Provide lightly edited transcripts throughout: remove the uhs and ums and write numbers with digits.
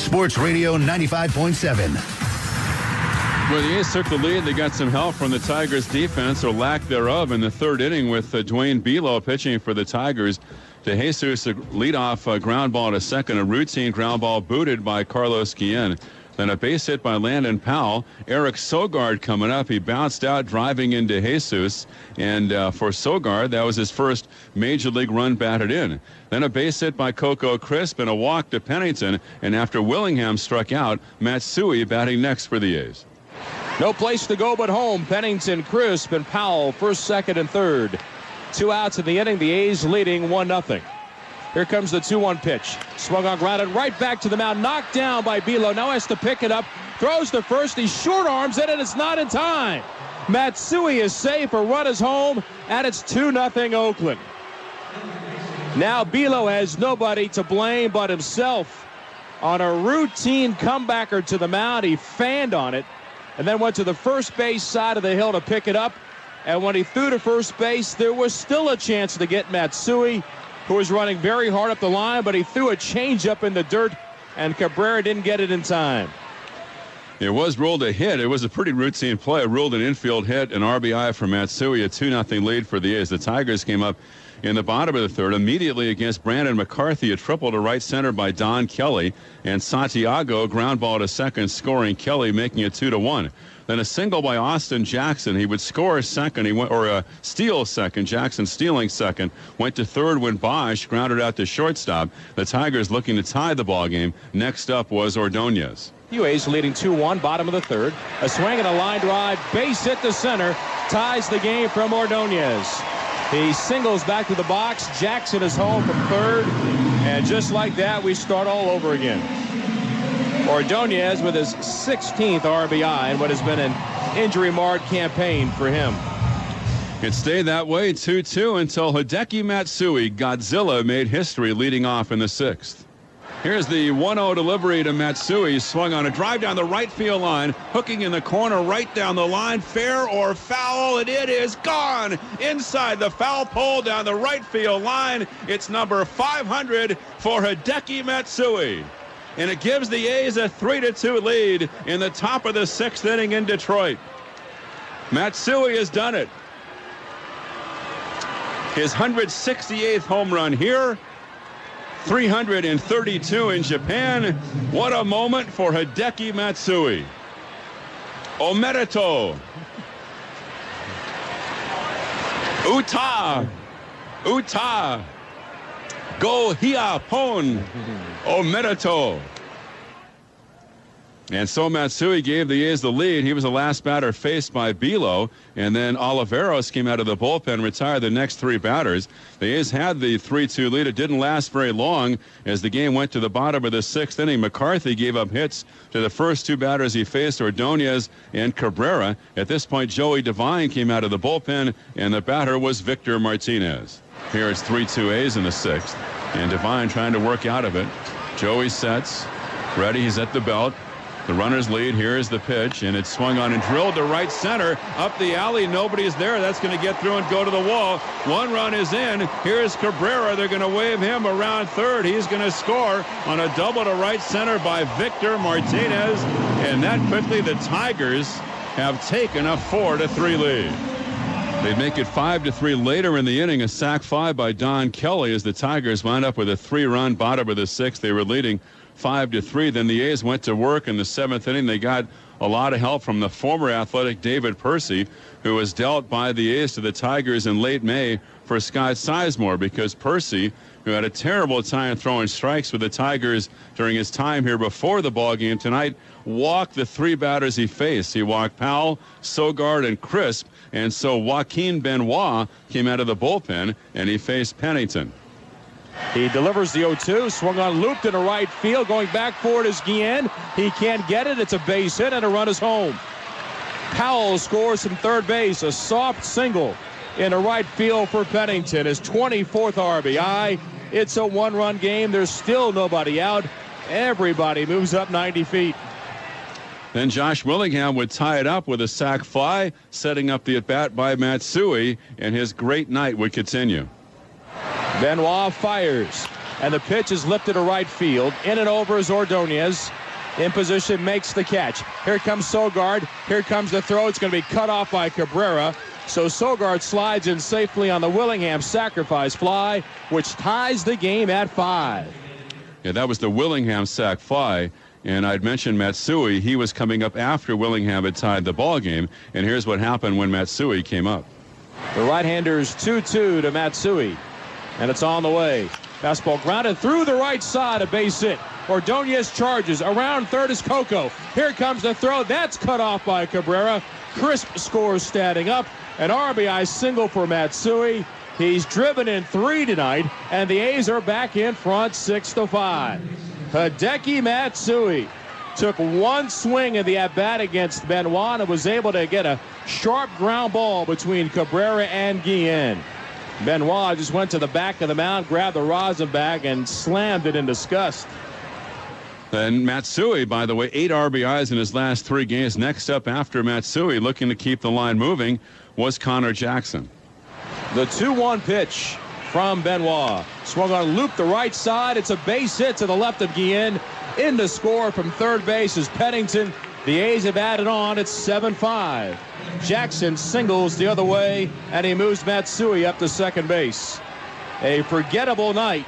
Sports Radio 95.7. When the A's took the lead, they got some help from the Tigers' defense, or lack thereof, in the third inning with Dwayne Belo pitching for the Tigers. To Jesus, a leadoff ground ball to second, a routine ground ball booted by Carlos Guillen. Then a base hit by Landon Powell. Eric Sogard coming up. He bounced out driving into Jesus. And for Sogard, that was his first major league run batted in. Then a base hit by Coco Crisp and a walk to Pennington. And after Willingham struck out, Matsui batting next for the A's. No place to go but home. Pennington, Crisp, and Powell first, second, and third. 2 outs in the inning. The A's leading 1-0. Here comes the 2-1 pitch. Swung on, grounded right back to the mound. Knocked down by Belo. Now has to pick it up. Throws to first. He short arms it, and it's not in time. Matsui is safe. A run is home, and it's 2-0 Oakland. Now Belo has nobody to blame but himself. On a routine comebacker to the mound, he fanned on it and then went to the first base side of the hill to pick it up. And when he threw to first base, there was still a chance to get Matsui, who was running very hard up the line, but he threw a changeup in the dirt, and Cabrera didn't get it in time. It was ruled a hit. It was a pretty routine play. Ruled an infield hit, an RBI for Matsui, a 2-0 lead for the A's. The Tigers came up in the bottom of the third immediately against Brandon McCarthy, a triple to right center by Don Kelly, and Santiago ground ball to second, scoring Kelly, making it 2-1. Then a single by Austin Jackson. He would score second. He went, or steal second. Jackson stealing second. Went to third when Bosch grounded out to shortstop. The Tigers looking to tie the ball game. Next up was Ordonez. A's leading 2-1, bottom of the third. A swing and a line drive, base hit to center, ties the game from Ordonez. He singles back to the box. Jackson is home from third, and just like that, we start all over again. Ordonez with his 16th RBI in what has been an injury-marred campaign for him. It stayed that way, 2-2, until Hideki Matsui, Godzilla, made history leading off in the sixth. Here's the 1-0 delivery to Matsui. Swung on a drive down the right field line, hooking in the corner right down the line. Fair or foul, and it is gone inside the foul pole down the right field line. It's number 500 for Hideki Matsui. And it gives the A's a 3-2 lead in the top of the sixth inning in Detroit. Matsui has done it. His 168th home run here. 332 in Japan. What a moment for Hideki Matsui. Omerito. Uta. Go hia pon. Omerito. And so Matsui gave the A's the lead. He was the last batter faced by Belo, and then Oliveros came out of the bullpen, retired the next three batters. The A's had the 3-2 lead. It didn't last very long as the game went to the bottom of the sixth inning. McCarthy gave up hits to the first two batters he faced, Ordonez and Cabrera. At this point, Joey Devine came out of the bullpen, and the batter was Victor Martinez. Here it's 3-2 A's in the sixth, and Devine trying to work out of it. Joey sets, ready, he's at the belt. The runner's lead. Here is the pitch, and it's swung on and drilled to right center. Up the alley, nobody's there. That's going to get through and go to the wall. One run is in. Here's Cabrera. They're going to wave him around third. He's going to score on a double to right center by Victor Martinez. And that quickly, the Tigers have taken a 4-3 lead. They make it 5-3 later in the inning. A sac fly by Don Kelly as the Tigers wound up with a 3-run bottom of the sixth. They were leading 5-3. Then the A's went to work in the seventh inning. They got a lot of help from the former Athletic David Percy, who was dealt by the A's to the Tigers in late May for Scott Sizemore, because Percy, who had a terrible time throwing strikes with the Tigers during his time here before the ballgame tonight, walked the three batters he faced. He walked Powell, Sogard, and Crisp, and so Joaquin Benoit came out of the bullpen, and he faced Pennington. He delivers the 0-2, swung on, looped into right field, going back for it is Guillen. He can't get it. It's a base hit, and a run is home. Powell scores from third base, a soft single into right field for Pennington, his 24th RBI. It's a one-run game. There's still nobody out. Everybody moves up 90 feet. Then Josh Willingham would tie it up with a sac fly, setting up the at-bat by Matsui, and his great night would continue. Benoit fires. And the pitch is lifted to right field. In and over is Ordonez. In position, makes the catch. Here comes Sogard. Here comes the throw. It's going to be cut off by Cabrera. So Sogard slides in safely on the Willingham sacrifice fly, which ties the game at 5. Yeah, that was the Willingham sac fly. And I'd mentioned Matsui. He was coming up after Willingham had tied the ball game. And here's what happened when Matsui came up. The right-hander's 2-2 to Matsui. And it's on the way. Fastball grounded through the right side, a base hit. Ordonez charges. Around third is Coco. Here comes the throw. That's cut off by Cabrera. Crisp scores standing up. An RBI single for Matsui. He's driven in 3 tonight, and the A's are back in front 6-5. Hideki Matsui took one swing of the at-bat against Benoit and was able to get a sharp ground ball between Cabrera and Guillen. Benoit just went to the back of the mound, grabbed the rosin bag, and slammed it in disgust. And Matsui, by the way, 8 RBIs in his last 3 games. Next up after Matsui, looking to keep the line moving, was Connor Jackson. The 2-1 pitch from Benoit. Swung on loop the right side. It's a base hit to the left of Guillen. In to score from third base is Pennington. The A's have added on. It's 7-5. Jackson singles the other way, and he moves Matsui up to second base. A forgettable night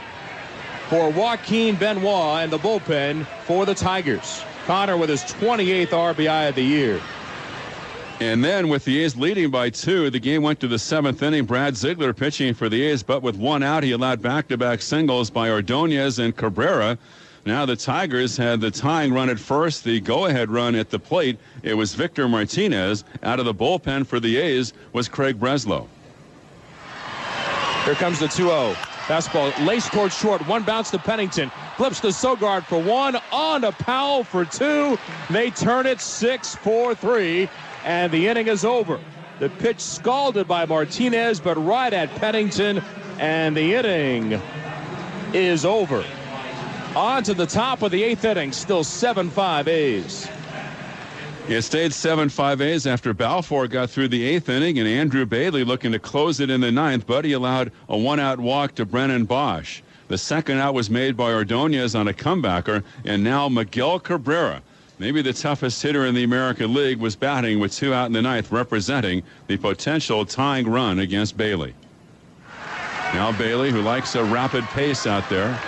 for Joaquin Benoit and the bullpen for the Tigers. Connor with his 28th RBI of the year. And then with the A's leading by 2, the game went to the 7th inning. Brad Ziegler pitching for the A's, but with 1 out, he allowed back-to-back singles by Ordonez and Cabrera. Now the Tigers had the tying run at first, the go-ahead run at the plate. It was Victor Martinez. Out of the bullpen for the A's was Craig Breslow. Here comes the 2-0. Fastball laced towards short. One bounce to Pennington. Flips to Sogard for 1. On to Powell for 2. They turn it 6-4-3. And the inning is over. The pitch scalded by Martinez, but right at Pennington. And the inning is over. On to the top of the 8th inning. Still 7-5 A's. It stayed 7-5 A's after Balfour got through the 8th inning, and Andrew Bailey looking to close it in the 9th, but he allowed a 1-out walk to Brennan Bosch. The second out was made by Ordonez on a comebacker, and now Miguel Cabrera, maybe the toughest hitter in the American League, was batting with 2 out in the 9th, representing the potential tying run against Bailey. Now Bailey, who likes a rapid pace out there.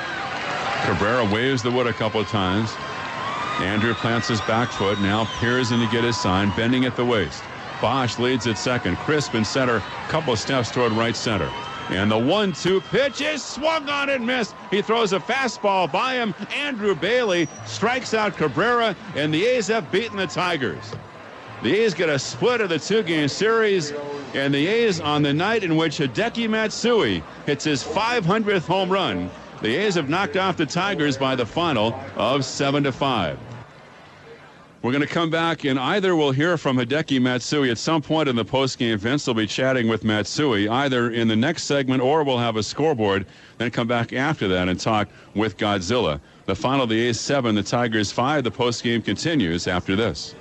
Cabrera waves the wood a couple of times. Andrew plants his back foot, now peers in to get his sign, bending at the waist. Bosch leads at second. Crisp in center, couple of steps toward right center. And the 1-2 pitch is swung on and missed. He throws a fastball by him. Andrew Bailey strikes out Cabrera, and the A's have beaten the Tigers. The A's get a split of the 2-game series, and the A's on the night in which Hideki Matsui hits his 500th home run, the A's have knocked off the Tigers by the final of 7-5. We're going to come back, and either we'll hear from Hideki Matsui at some point in the postgame. Vince will be chatting with Matsui either in the next segment, or we'll have a scoreboard, then come back after that and talk with Godzilla. The final, the A's 7, the Tigers 5. The postgame continues after this.